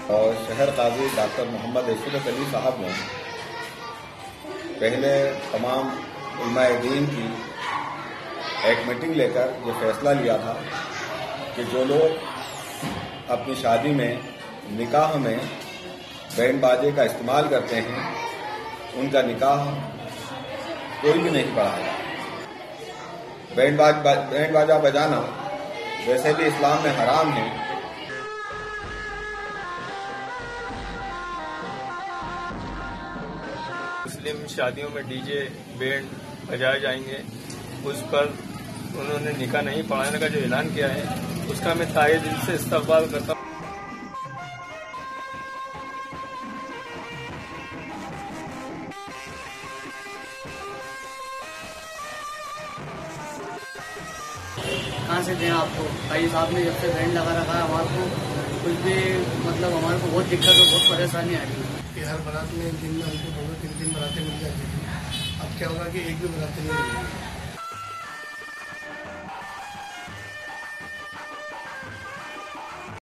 और शहर काजी डॉक्टर मोहम्मद इशरत अली साहब ने पहले तमाम उलमाए दीन की एक मीटिंग लेकर ये फैसला लिया था कि जो लोग अपनी शादी में निकाह में बैंड बाजे का इस्तेमाल करते हैं उनका निकाह कोई भी नहीं पढ़ाएगा। बैंड बाजा बजाना वैसे भी इस्लाम में हराम है। मुस्लिम शादियों में डीजे बैंड बजाए जाएंगे, उस पर उन्होंने निकाह नहीं पढ़ाने का जो ऐलान किया है उसका मैं ताहे दिल से इस्तकबाल करता हूँ। कहाँ से दें आपको? भाई साहब ने जब से बैंड लगा रखा है हमारे को कुछ भी मतलब हमारे को बहुत दिक्कत और बहुत परेशानी आ रही है कि हर बारात में दिन में हमको 2-3 बारातें मिल जाती थी। अब क्या होगा कि एक भी बारातें नहीं मिलेगी।